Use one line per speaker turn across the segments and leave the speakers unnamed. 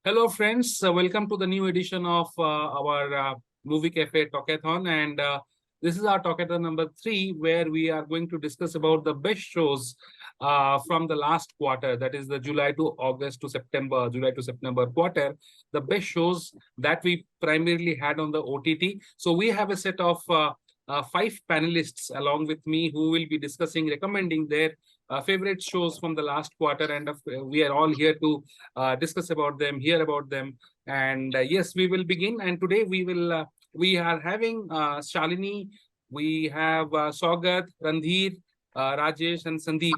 Hello, friends. Welcome to the new edition of our Movie Cafe Talkathon. And this is our Talkathon number 3, where we are going to discuss about the best shows from the last quarter, that is the July to September quarter, the best shows that we primarily had on the OTT. So we have a set of 5 panelists along with me who will be discussing, recommending their favorite shows from the last quarter. And we are all here to discuss about them, hear about them. And yes, we will begin. And today we are having Shalini, we have Sougat, Randhir, Rajesh, and Sandeep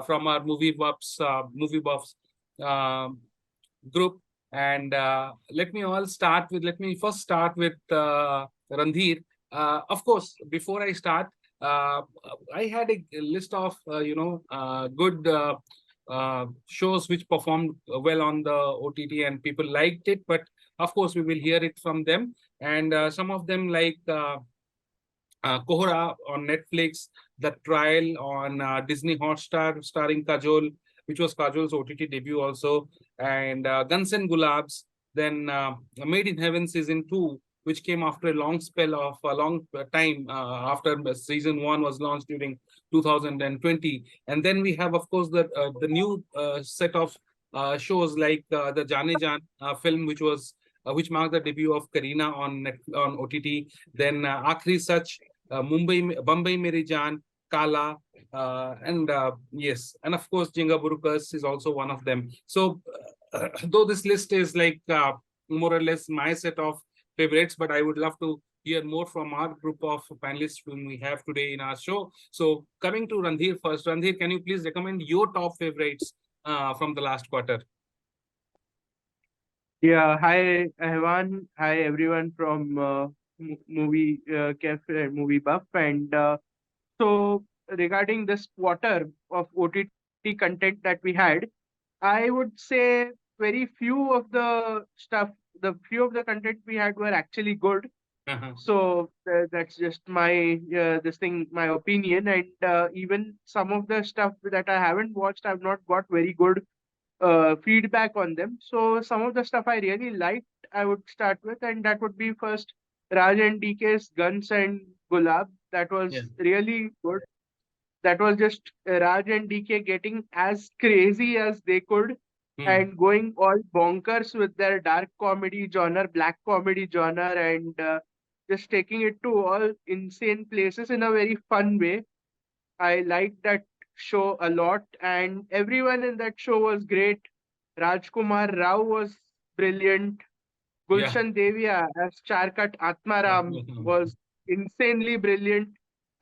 from our movie buffs uh, group. And let me first start with Randhir. Of course, before I start, uh, I had a list of good shows which performed well on the OTT and people liked it. But of course, we will hear it from them. And some of them like Kohra on Netflix, The Trial on Disney Hotstar, starring Kajol, which was Kajol's OTT debut also, and Guns and Gulabs. Then Made in Heaven season 2, which came after a long spell of a long time after season 1 was launched during 2020. And then we have, of course, the new set of shows like the Jane Jan film, which marked the debut of Kareena on OTT. Then Aakhri Sach, Bombay Meri Jaan, Kala, and yes, and of course Jinga Burukas is also one of them. So though this list is like more or less my set of favorites, but I would love to hear more from our group of panelists whom we have today in our show. So coming to Randhir first. Randhir, can you please recommend your top favorites from the last quarter?
Yeah, hi Ahwaan, hi everyone from Movie Cafe and Movie Buff. And so, regarding this quarter of OTT content that we had, I would say very few of the few of the content we had were actually good.
Uh-huh.
So that's just my opinion. And even some of the stuff that I haven't watched, I've not got very good feedback on them. So some of the stuff I really liked, I would start with, and that would be first Raj and DK's Guns and Gulab. That
Yeah.
was really good. That was just Raj and DK getting as crazy as they could
Hmm.
and going all bonkers with their dark comedy genre, black comedy genre, and just taking it to all insane places in a very fun way. I liked that show a lot, and everyone in that show was great. Rajkumar Rao was brilliant.
Yeah.
Gulshan Devia as Charkat Atmaram was insanely brilliant.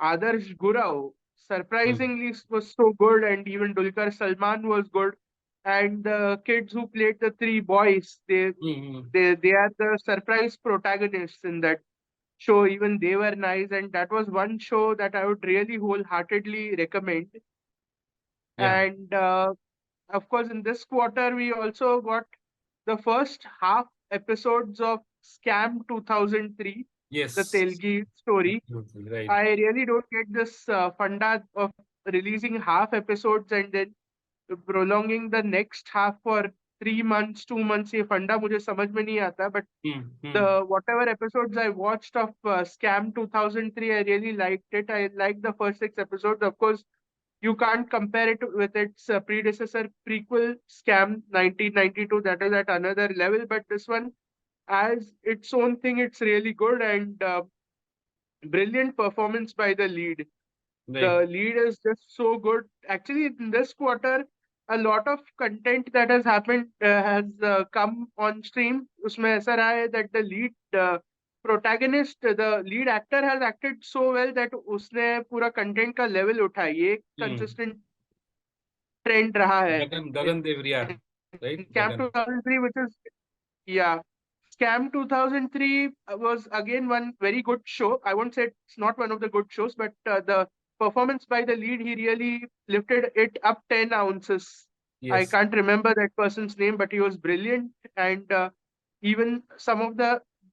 Adarsh Gurau
Hmm.
surprisingly was so good, and even Dulkar Salman was good. And the kids who played the three boys,
Hmm.
they are the surprise protagonists in that show. Even they were nice, and that was one show that I would really wholeheartedly recommend.
Yeah.
And of course, in this quarter, we also got the first half episodes of Scam 2003, the
Yes.
Telgi story.
Absolutely right.
I really don't get this funda of releasing half episodes and then prolonging the next half for 3 months, 2 months. ये फंडा मुझे समझ में नहीं आता. But
Hmm. Hmm.
the whatever episodes I watched of Scam 2003, I really liked it. I liked the first 6 episodes. Of course, you can't compare it with its predecessor prequel Scam 1992. That is at another level. But this one, as its own thing, it's really good, and brilliant performance by the lead.
Right.
The lead is just so good. Actually, in this quarter, a lot of content that has happened has come on stream. उसमें ऐसा रहा है that the lead protagonist, the lead actor has acted so well that उसने पूरा content का level उठाया. ये एक
Hmm.
consistent trend रहा है.
Gagan Devriya, right?
Scam
Gagan.
2003, which is, yeah, Scam 2003 was again one very good show. I won't say it's not one of the good shows, but the performance by the lead, he really lifted it up 10 ounces. I
Yes.
can't remember that person's name, but he was brilliant. And even some of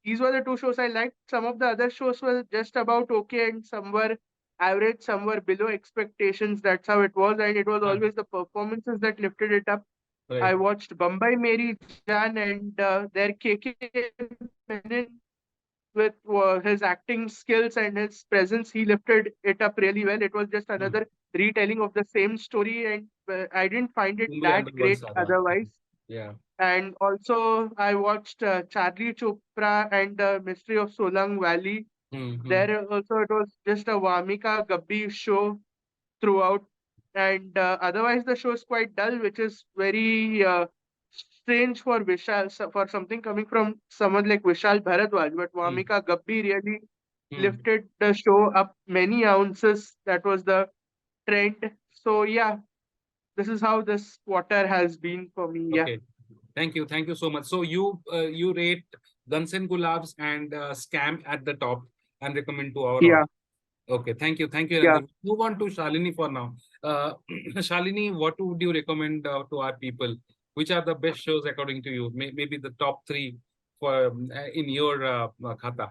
these were the two shows I liked. Some of the other shows were just about okay, and some were average, some were below expectations. That's how it was. And it was
Uh,
always the performances that lifted it up.
Right.
I watched Bombay Meri Jaan and their KK Menon with his acting skills and his presence. He lifted it up really well. It was just
Hmm.
another retelling of the same story, and I didn't find it
Mumbai
that
Underworld
great
Saga.
otherwise.
Yeah.
And also, I watched Charlie Chopra and the Mystery of Solang Valley.
Hmm.
There also, it was just a Vamika Gabbi show throughout. And otherwise, the show is quite dull, which is very strange for Vishal, for something coming from someone like Vishal Bharadwaj. But
Hmm.
Vamika Gabbi really
Hmm.
lifted the show up many ounces. That was the trend. So, yeah, this is how this quarter has been for me. Yeah.
Okay. Thank you so much. So you rate Guns and Gulabs and Scam at the top and recommend to our
Yeah.
audience. Okay, thank you,
Yeah.
Randeep. Move on to Shalini for now. Shalini, what would you recommend to our people? Which are the best shows according to you? Maybe the top three for in your khata.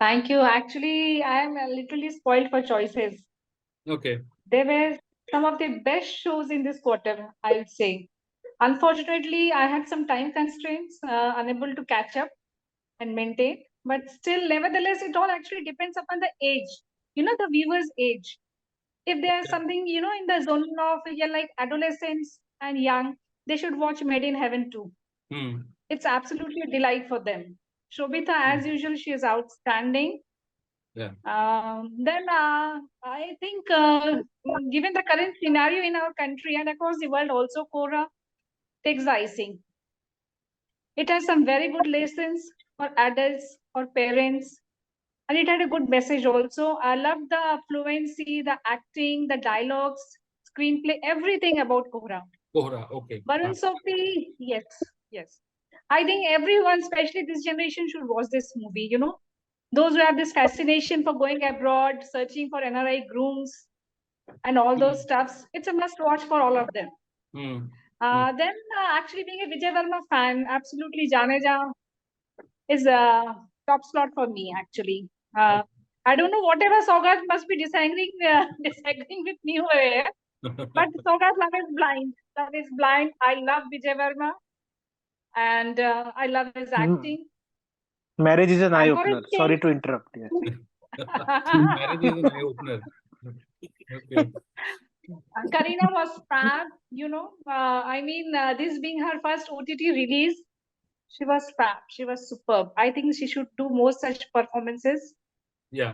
Thank you. Actually, I am literally spoiled for choices.
Okay.
There were some of the best shows in this quarter, I would say. Unfortunately, I had some time constraints, unable to catch up and maintain. But still, nevertheless, it all actually depends upon the age. The viewer's age. If there's something, in the zone of like adolescents and young, they should watch Made in Heaven too.
Hmm.
It's absolutely a delight for them. Shobita, as usual, she is outstanding.
Yeah.
Then I think, given the current scenario in our country and across the world, also Quora takes the icing. It has some very good lessons for adults or parents, and it had a good message also. I love the fluency, the acting, the dialogues, screenplay, everything about Quora.
Kohra. Okay.
Varun Sophie, yes, yes. I think everyone, especially this generation, should watch this movie. Those who have this fascination for going abroad, searching for NRI grooms, and all those stuffs, it's a must watch for all of them.
Hmm.
Then, actually, being a Vijay Verma fan, absolutely Jaane Ja is a top slot for me, actually. I don't know, whatever Sougat must be disagreeing, disagreeing with me over here, but Sougat love is blind. Love is blind. I love Vijay Verma, and I love his
Mm,
acting.
Marriage is an eye
And for a
opener. Sorry
change,
to interrupt. Yeah.
Marriage is an eye opener. Okay.
Karina was fab, this being her first OTT release, she was fab. She was superb. I think she should do more such performances.
Yeah.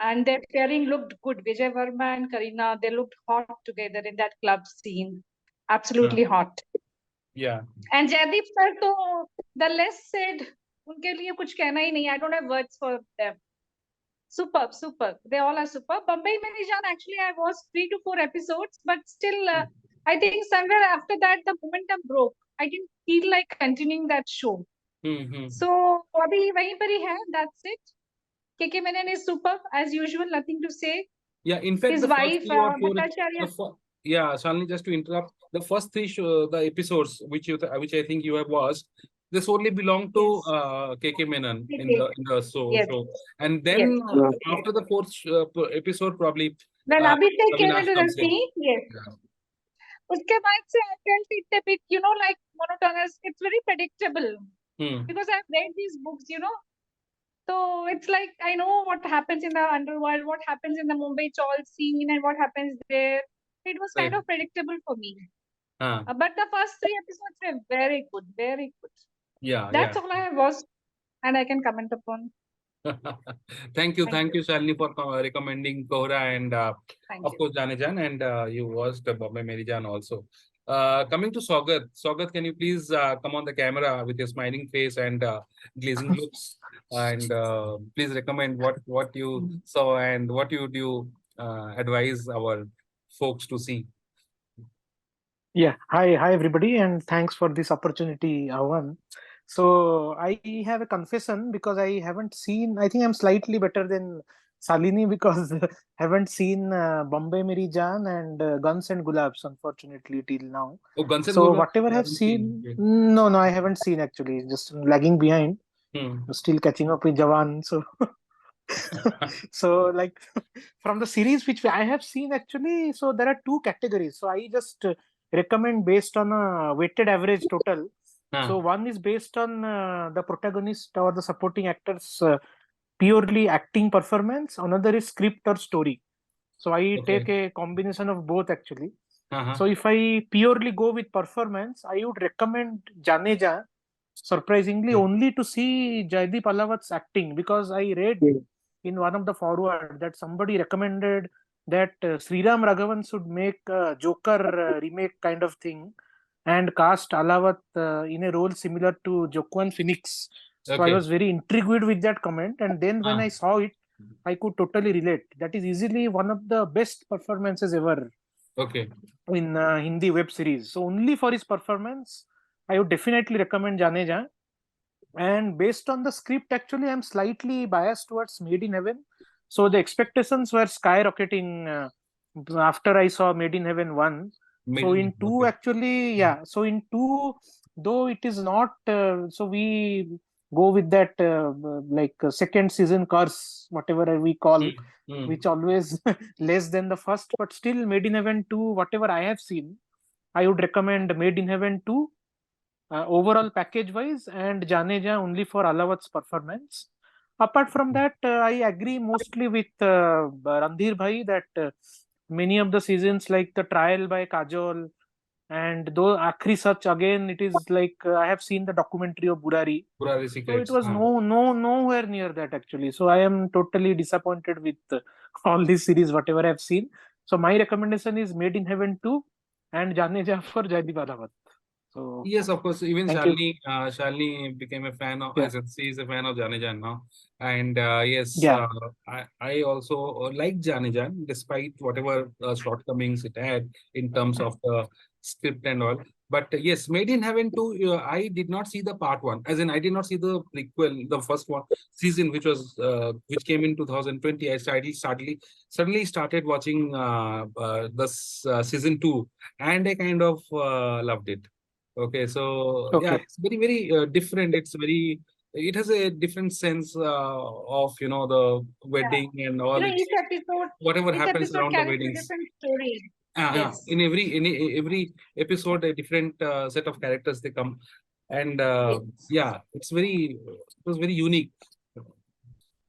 And their pairing looked good. Vijay Verma and Karina, they looked hot together in that club scene. Absolutely hot.
Yeah.
And Jaideep sir, to the less said, उनके लिए कुछ कहना ही नहीं. I don't have words for them. Superb, superb. They all are superb. Bombay Manijan, actually, I watched 3 to 4 episodes, but still, I think somewhere after that, the momentum broke. I didn't feel like continuing that show.
Hmm.
So, अभी वहीं पर ही है. That's it. KK Menon is superb, as usual, nothing to say.
Yeah, in fact,
His
the first
wife,
3 or 4,
Bhattacharya.
yeah, Shalini, just to interrupt, the first the episodes which I think you have watched, this only belong to
Yes.
KK Menon in
KK.
the
Yes.
show, and
Yes.
then
Yeah.
after the fourth episode, probably
When Abhishek came
Avinash
into the
comes in.
scene, yes.
Yeah.
उसके बाद से I felt it a bit, like monotonous. It's very predictable
Hmm.
because I've read these books, So it's like I know what happens in the underworld, what happens in the Mumbai chawl scene, and what happens there. It was kind
Right.
of predictable for me.
Ah.
But the first 3 episodes were very good, very good.
Yeah.
That's
Yeah.
all I have watched, and I can comment upon.
Thank you,
Thank you.
Shalini, for recommending Kohra and
Thank
of
you.
course Jane Jan, and you watched Bombay Meri Jaan also. Coming to Sougat, Sougat, can you please come on the camera with your smiling face and glazing looks, and please recommend what you saw and what you do advise our folks to see.
Yeah. Hi, everybody, and thanks for this opportunity, Ahwaan. So I have a confession because I haven't seen. I think I'm slightly better than Shalini because haven't seen Bombay Meri Jaan and Guns and Gulabs, unfortunately, till now.
Oh, Guns and
So
Gulabs,
whatever
you
I've
haven't seen.
seen,
Okay.
no, I haven't seen actually. Just lagging behind.
Hmm.
Still catching up with Jawan. So So like from the series which I have seen actually, so there are two categories. So I just recommend based on a weighted average total. So one is based on the protagonist or the supporting actors purely acting performance. Another is script or story. So I take a combination of both actually. So if I purely go with performance, I would recommend Janeja, surprisingly, only to see Jaideep Ahlawat's acting, because I read in one of the forward that somebody recommended that Sriram Raghavan should make a Joker remake kind of thing and cast Ahlawat in a role similar to Joaquin Phoenix. So I was very intrigued with that comment, and then when I saw it, I could totally relate. That is easily one of the best performances ever in Hindi web series. So only for his performance, I would definitely recommend Janeja. And based on the script, actually, I'm slightly biased towards Made in Heaven. So the expectations were skyrocketing after I saw Made in Heaven 1. So in 2, actually, yeah. So in 2, though it is not, so we go with that second season curse, whatever we call, which always less than the first, but still Made in Heaven 2, whatever I have seen, I would recommend Made in Heaven 2 overall package wise, and Janeja only for Ahlawat's performance. Apart from that, I agree mostly with Randhir Bhai that many of the seasons like the trial by Kajol and though Akhri Sach, again it is like I have seen the documentary of Burari. So it was nowhere near that actually. So I am totally disappointed with all these series, whatever I have seen. So my recommendation is Made in Heaven 2 and Janeja for Jaideep Ahlawat. So
yes, of course. Even
thank you.
Shalini became a fan of.
Yeah.
She is a fan of Janejan now, and yes,
Yeah.
I also like Janejan despite whatever shortcomings it had in terms of the script and all. But yes, Made in Heaven 2, I did not see the part 1. As in, I did not see the prequel, the first one season, which came in 2020. I suddenly started watching this season 2, and I kind of loved it. Okay, so yeah,
Okay.
it's very different. It has a different sense of the wedding and all.
Each episode,
Whatever
each
happens
episode
around the
carries a
weddings.
different story. Yes.
In every episode, a different set of characters they come, and yeah, it was very unique.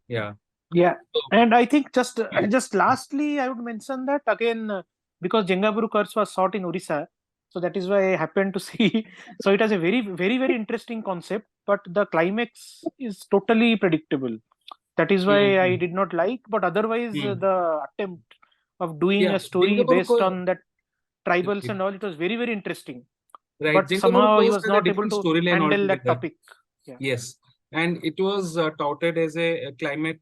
Yeah.
Yeah,
So,
and I think just lastly, I would mention that again because Jengaburu Curse was shot in Orissa, so that is why I happened to see. So it has a very interesting concept, but the climax is totally predictable. That is why I did not like. But otherwise, the attempt of doing a story based on that tribals and all, it was very interesting.
right,
But
Jengaburu
somehow he
Curse
was
has a
not able
different
to
storyline
handle that
altogether.
topic. Yeah.
Yes, and it was touted as a climatic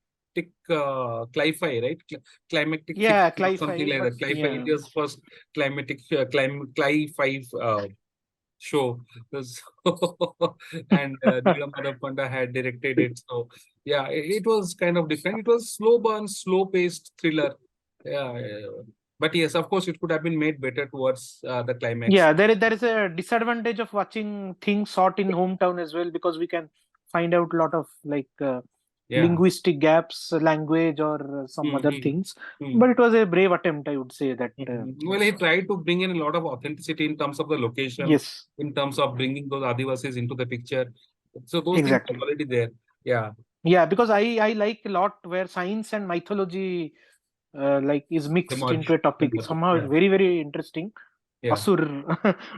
cli-fi, right? Climatic
Yeah,
fiction or something
Cli-Fi,
like
but
that. Cli-fi,
yeah.
India's first climatic cli-fi show. And Neelam Madhavpanda had directed it. So yeah, it was kind of different. It was slow burn, slow paced thriller. Yeah, but yes, of course, it could have been made better towards the climax.
Yeah, there is a disadvantage of watching things shot in hometown as well, because we can find out a lot of linguistic gaps, language or some other things. But it was a brave attempt, I would say that.
Well, he tried to bring in a lot of authenticity in terms of the location,
Yes,
in terms of bringing those Adivasis into the picture. So those things
exactly.
are already there. Yeah.
Yeah, because I like a lot where science and mythology is mixed into a topic. Somehow it's very interesting.
Yeah.
Asur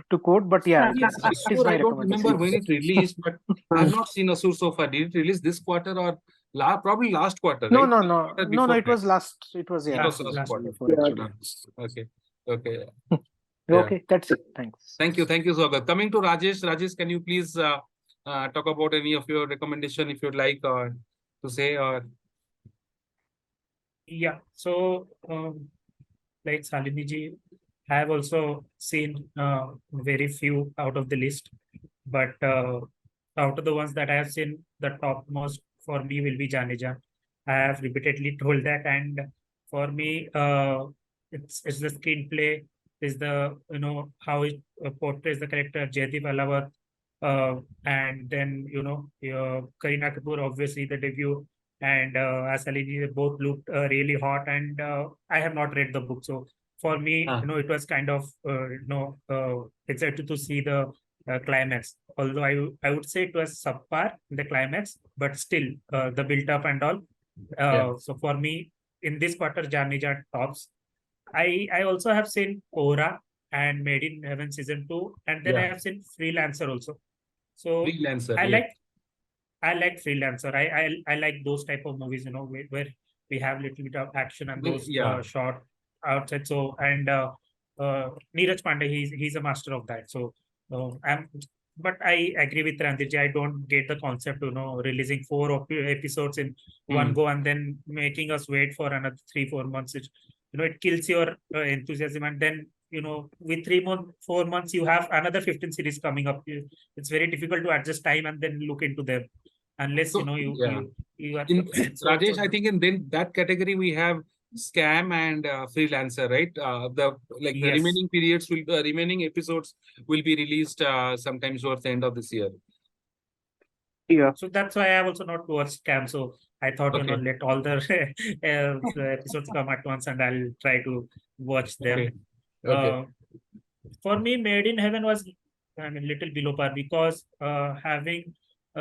to quote, but yeah,
Yes,
that is
Asur,
my
I don't remember
recommendation.
when it released, but I have not seen Asur so far. Did it release this quarter or probably last quarter,
No,
right?
no. It
That.
was last. It was
It was
last
last quarter.
before actually.
Okay. Okay.
Okay, that's it. Thanks.
Thank you, Sougat. Coming to Rajesh. Rajesh, can you please talk about any of your recommendation if you'd like to say or?
Yeah, so like Shalini ji, I have also seen very few out of the list, but out of the ones that I have seen, the topmost for me will be Janeja. I have repeatedly told that, and for me, it's the screenplay, is the how it portrays the character Jaideep Ahlawat, and then Kareena Kapoor, obviously the debut and as Shalini, they both looked really hot, and I have not read the book, so for me,
Ah.
it was kind of excited to see the climax. Although I would say it was subpar in the climax, but still the build up and all.
Yeah.
So for me, in this quarter, Janija tops. I also have seen Aura and Made in Heaven season 2, and then I
Yeah.
have seen Freelancer also. So
Freelancer.
I
Yeah.
like Freelancer. I like those type of movies, where we have little bit of action and those
Yeah.
short outside. So and Neeraj Pandey, he's a master of that. So but I agree with Ranjit. I don't get the concept, releasing 4 episodes in one go and then making us wait for another 3-4 months. It kills your enthusiasm, and then with 4 months you have another 15 series coming up. It's very difficult to adjust time and then look into them, unless
So, yeah.
you are
Rajesh, I think in then that category we have scam and freelancer, right? The
Yes.
remaining periods remaining episodes will be released sometimes towards the end of this year.
Yeah.
So that's why I have also not watched Scam. So I thought,
Okay.
let all the episodes come at once, and I'll try to watch them.
Okay. Okay.
For me, Made in Heaven was, little below par, because having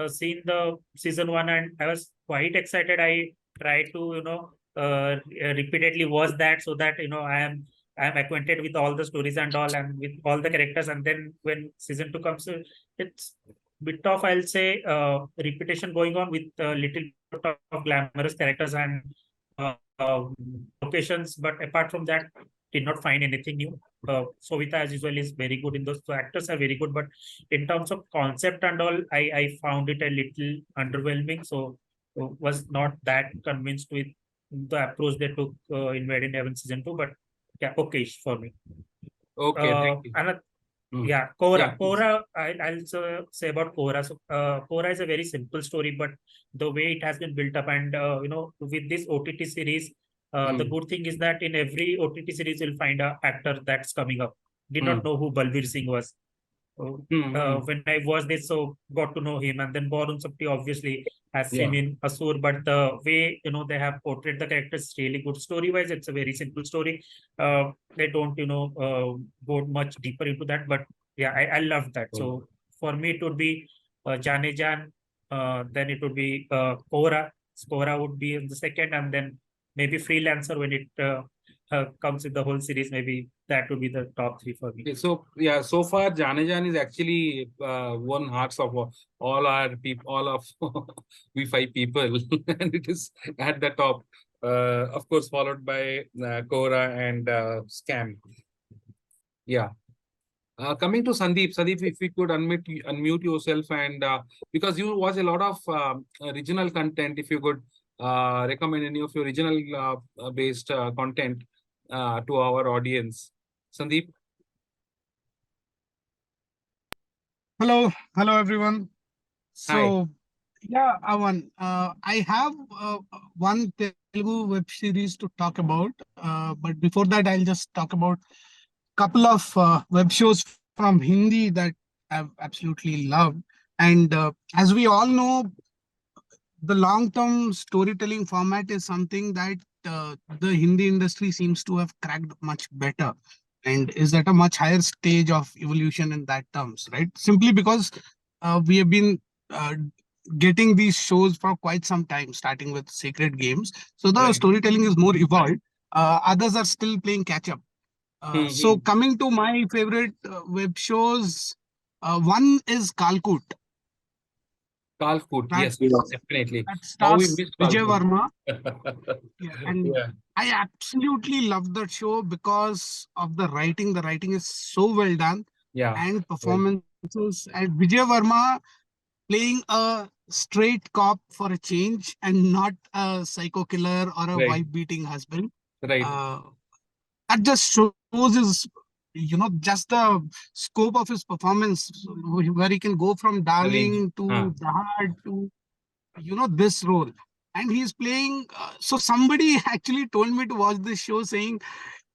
seen the season 1, and I was quite excited. I tried to, repeatedly watch that, so that I am acquainted with all the stories and all, and with all the characters. And then when season 2 comes, it's bit of, I'll say, repetition going on with a little bit of glamorous characters and locations. But apart from that, did not find anything new. Sovita, as usual, is very good in those. The actors are very good, but in terms of concept and all, I found it a little underwhelming. So was not that convinced with the approach they took in Made in Heaven season 2. But yeah, okay for me.
Okay. Thank you.
Yeah, Korra.
Yeah, please.
Korra, I'll say about Korra. So, Korra is a very simple story, but the way it has been built up, and with this OTT series, the good thing is that in every OTT series, you'll find a actor that's coming up. Did not know who Balbir Singh was. When I watched this, so got to know him, and then Borun Sapti obviously has seen in Asur, but the way they have portrayed the characters is really good. Story-wise, it's a very simple story. They don't go much deeper into that, but yeah, I love that. So for me, it would be Jane Jan, then it would be Korra. Korra would be in the second, and then maybe Freelancer when it comes with the whole series. Maybe that would be the top 3 for me.
Okay, so yeah, so far Janejan is actually won hearts of all our people, all of we 5 people, and it is at the top. Of course, followed by Korra and Scam. Yeah. Coming to Sandeep, if you could unmute yourself, and because you watch a lot of regional content, if you could recommend any of your regional based content to our audience. Sandeep?
Hello everyone. So, yeah, Ahwaan, I have one Telugu web series to talk about, but before that, I'll just talk about a couple of web shows from Hindi that I've absolutely loved. And as we all know, the long-term storytelling format is something that the Hindi industry seems to have cracked much better, and is at a much higher stage of evolution in that terms, right? Simply because we have been getting these shows for quite some time, starting with Sacred Games. So the storytelling is more evolved. Others are still playing catch up. So coming to my favorite web shows, one is Kalkut.
Kalkut, yes, definitely.
That
How we
stars
missed
Vijay
Kalkut.
Verma. And I absolutely love that show because of the writing. The writing is so well done. And performances. And Vijay Verma playing a straight cop for a change, and not a psycho killer or a wife-beating husband. That just shows his, just the scope of his performance, where he can go from darling to Dahad to, this role. And he's playing, so somebody actually told me to watch this show, saying,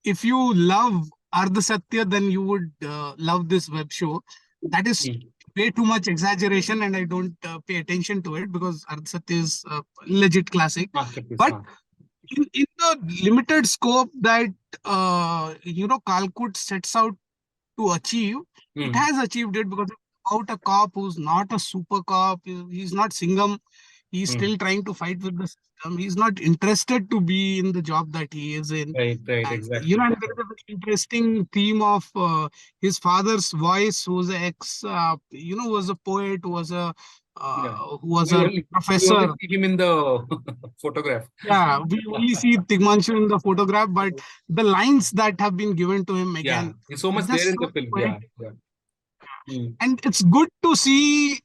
if you love Ardha Satya, then you would love this web show. That is way too much exaggeration and I don't pay attention to it because Ardsat is legit classic.
Masterpiece,
But
huh?
in the limited scope that Kalkut sets out to achieve, it has achieved it because it's about a cop who's not a super cop. He's not Singham. He's still trying to fight with the system. He's not interested to be in the job that he is in.
Right,
And
exactly.
and there is a very interesting theme of his father's voice, who was an ex, was a poet,
Yeah.
who was
We
a
only, we
professor.
only see him in the photograph.
Yeah, we only see Tigmanshu in the photograph, but the lines that have been given to him
Yeah,
again,
it's so
are
much there
just
in
so
the film.
poetic.
Yeah. Mm.
And it's good to see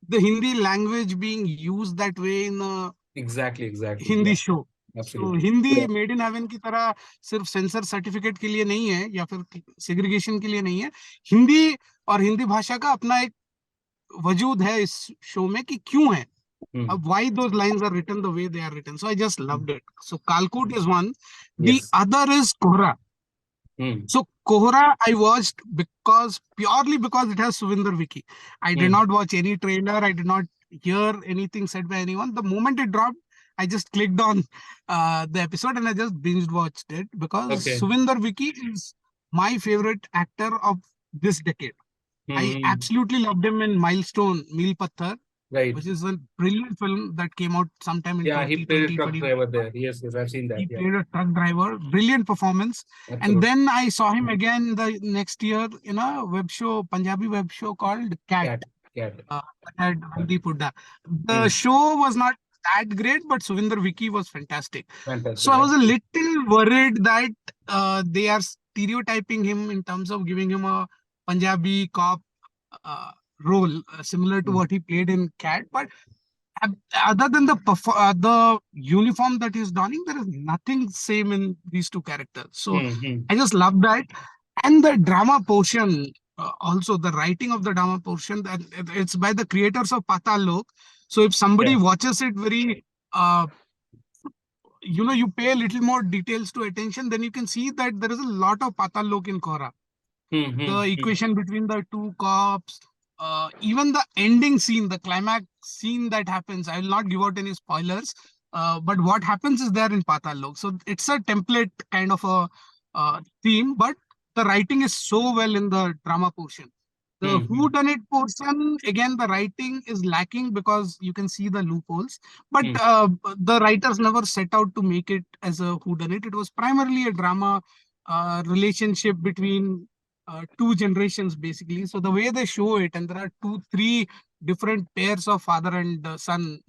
the Hindi language being used that way in a
Exactly.
Hindi
Yeah,
show. So
absolutely.
Hindi made in heaven की तरह सिर्फ sensor certificate के लिए नहीं है या फिर segregation के लिए नहीं है. हिंदी और हिंदी भाषा का अपना एक वजूद है इस शो में कि क्यों है. Why those lines are written the way they are written. So I just loved it. So Kalkut is one. The
Yes.
other is Kohra. So Kohra I watched purely because it has Suvinder Vicky. I did not watch any trailer. I did not hear anything said by anyone. The moment it dropped, I just clicked on the episode and I just binge watched it because
Okay.
Suvinder Vicky is my favorite actor of this decade. I absolutely loved him in Milestone, Meel Patthar,
Right.
which is a brilliant film that came out sometime in
Yeah, he played a
2020.
truck driver there. Yes, I've seen that.
He
Yeah.
played a truck driver, brilliant performance. And
Absolutely.
then I saw him again the next year in a web show, Punjabi web show called Cat.
Cat.
That had Randeep Hooda. The show was not that great, but Suvinder Vicky was fantastic. So I was a little worried that they are stereotyping him in terms of giving him a Punjabi cop role, similar to what he played in Cat. But other than the uniform that he's donning, there is nothing same in these two characters. So I just love that. And the drama portion, also the writing of the drama portion, that it's by the creators of Patal Lok. So if somebody watches it very, you pay a little more details to attention, then you can see that there is a lot of Patal Lok in Kohra. The equation between the two cops, even the ending scene, the climax scene that happens, I will not give out any spoilers, but what happens is there in Patal Lok. So it's a template kind of a theme, but the writing is so well in the drama portion. The whodunit portion, again, the writing is lacking because you can see the loopholes, but the writers never set out to make it as a whodunit. It was primarily a drama relationship between two generations, basically. So the way they show it, and there are 2-3 different pairs of father and son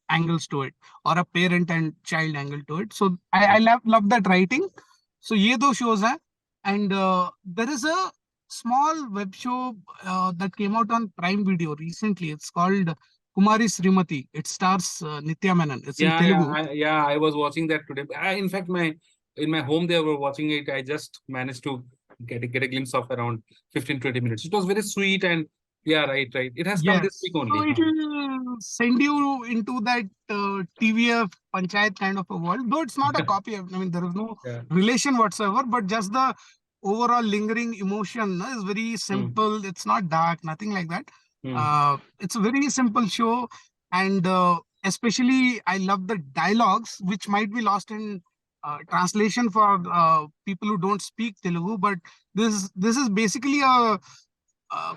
angles to it, or a parent and child angle to it. So I love that writing. So ye do shows hai. And there is a small web show that came out on Prime Video recently. It's called Kumari Srimati. It stars Nitya Menon. It's in Telugu.
I was watching that today. In fact, in my home they were watching it. I just managed to get a glimpse of around 15-20 minutes. It was very sweet, and right. It has come this week only.
So it will send you into that TVF Panchayat kind of a world. Though it's not a copy. I mean, there is no relation whatsoever, but just the overall lingering emotion is very simple. It's not dark, nothing like that. It's a very simple show, and especially I love the dialogues, which might be lost in translation for people who don't speak Telugu. But this is basically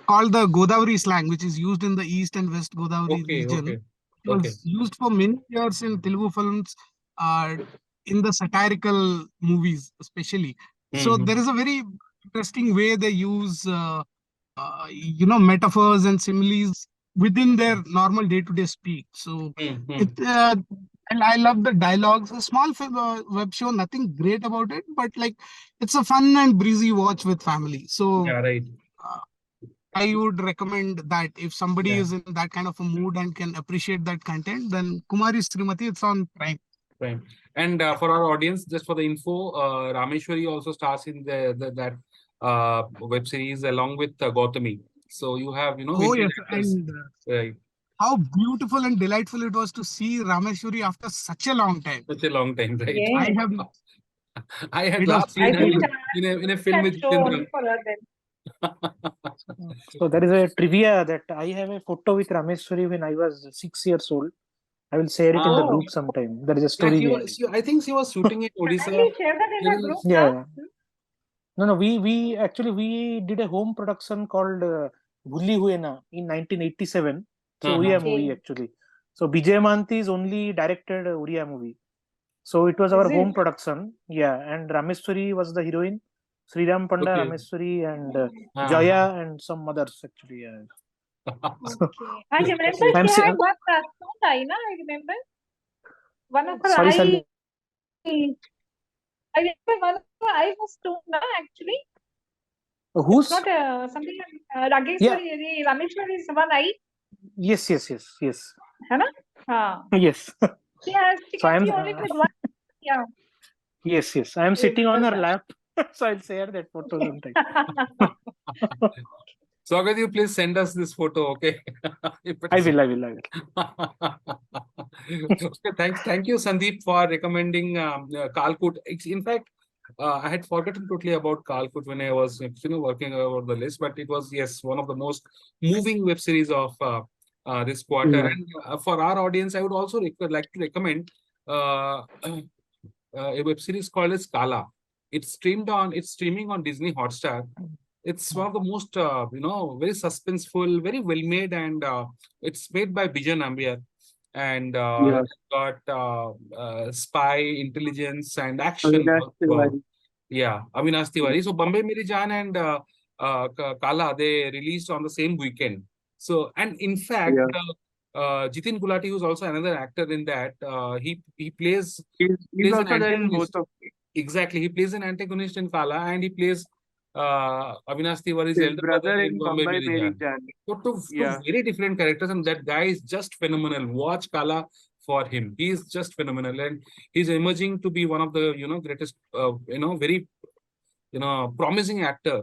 called the Godavari slang, which is used in the East and West Godavari region. It was used for many years in Telugu films, in the satirical movies especially. So there is a very interesting way they use metaphors and similes within their normal day-to-day speak. So and I love the dialogues. A small web show, nothing great about it, but like it's a fun and breezy watch with family. So I would recommend that if somebody is in that kind of a mood and can appreciate that content, then Kumari Srimati, it's on Prime.
And for our audience, just for the info, Rameshwari also stars in that web series along with Gautami. So you have,
and how beautiful and delightful it was to see Rameshwari after such a long time.
Such a long time, right?
Yes.
I had last seen her in a film with Jitendra.
So there is a trivia that I have a photo with Rameshwari when I was 6 years old. I will share it in the
Oh.
group sometime. There is a
Yeah,
story behind it.
I think she was shooting in Odisha.
Can you share that in the group
Yeah,
now?
yeah. No, we actually we did a home production called Bhulli Hue Na in 1987. It's a Oriya movie
Okay.
actually. So Bijay Mahanti is only directed a Oriya movie. So it was our
Is
home
it?
production. Yeah, and Rameshwari was the heroine. Sriram Panda,
Okay.
Rameshwari, and
Ah.
Jaya, and some others actually. Yeah.
Okay. I remember
I'm
she
si-
had one stone eye, na? I remember. One of her
sorry,
eye.
Sally.
I remember one of her eye was stone, na, actually. It's
Who's?
not something Rageshwari, Rameshwari's one eye.
Yes.
है ना? हाँ.
Yes.
She
So
can
I'm.
see only with one. Yeah.
Yes. I am sitting on her lap. So I'll share that photo sometime.
Sougat, you please send us this photo, okay?
I will.
Okay, thank you, Sandeep, for recommending Kalkut. In fact, I had forgotten totally about Kalkut when I was working over the list, but it was, yes, one of the most moving web series of this quarter.
Yeah.
And for our audience, I would also like to recommend a web series called as Kala. It's streaming on Disney Hotstar. It's one of the most very suspenseful, very well made, and it's made by Bijan Ambiar, and
Yeah.
it's got spy, intelligence, and action.
Avinash Tiwari.
Yeah, Avinash Tiwari. So Bombay Meri Jaan and Kala, they released on the same weekend. So, and in fact, Jitin Gulati, who's also another actor in that, he plays
He's
an
also there in both
antagonist.
of
Exactly, he plays an antagonist in Kala, and he plays Avinash Tiwari's
his
elder brother
brother
in
in
Bombay
Mumbai
Meri
Meri
Jaan.
Jaan.
So two
Yeah.
very different characters, and that guy is just phenomenal. Watch Kala for him. He is just phenomenal, and he's emerging to be one of the greatest, very promising actor.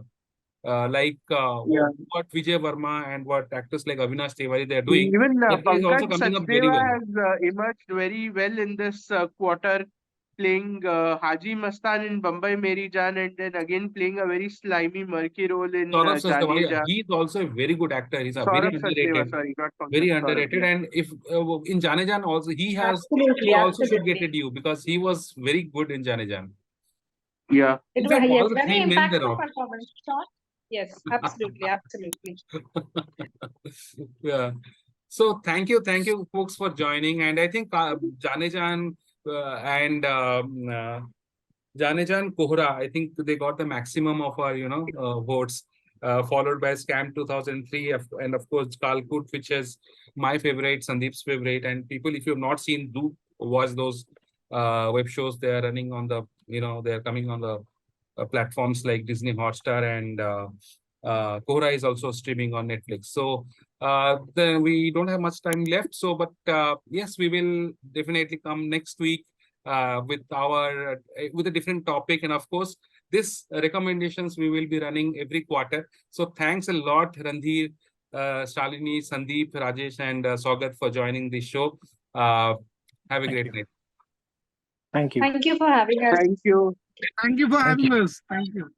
Like
Yeah.
what Vijay Verma and what actors like Avinash Tiwari they are doing.
Even
That guy is also
Pankaj
coming up very
Sachdeva
well.
has emerged very well in this quarter, playing Haji Mastan in Bombay Meri Jaan, and then again playing a very slimy, murky role in
Saurabh Sachdeva,
Jani Jaan.
he is also a very good actor. He's a very
Saurabh Sachdeva,
underrated,
sorry, not Pankaj.
very
Saurabh,
underrated.
yeah.
And if in Jane Jan also he
Absolutely,
also should get a
absolutely.
due because he was very good in Jane Jan.
Yeah.
In
It
fact,
was,
all
yes,
the
very
three men were
impactful
out.
performance. Sean? Yes, absolutely.
Yeah. So thank you, folks, for joining. And I think Jane Jan and Jane Jan Kohra, I think they got the maximum of our votes. Followed by Scam 2003, and of course Kalkut, which is my favorite, Sandeep's favorite. And people, if you have not seen, do watch those web shows. They are running on the, they are coming on the platforms like Disney Hotstar, and Kohra is also streaming on Netflix. So then we don't have much time left. So, but yes, we will definitely come next week with a different topic, and of course, this recommendations we will be running every quarter. So thanks a lot, Randhir, Shalini, Sandeep, Rajesh, and Sougat for joining the show. Have a great night.
Thank you.
Thank you for having us.
Thank you.
Thank you for
Thank
having
you.
us. Thank you.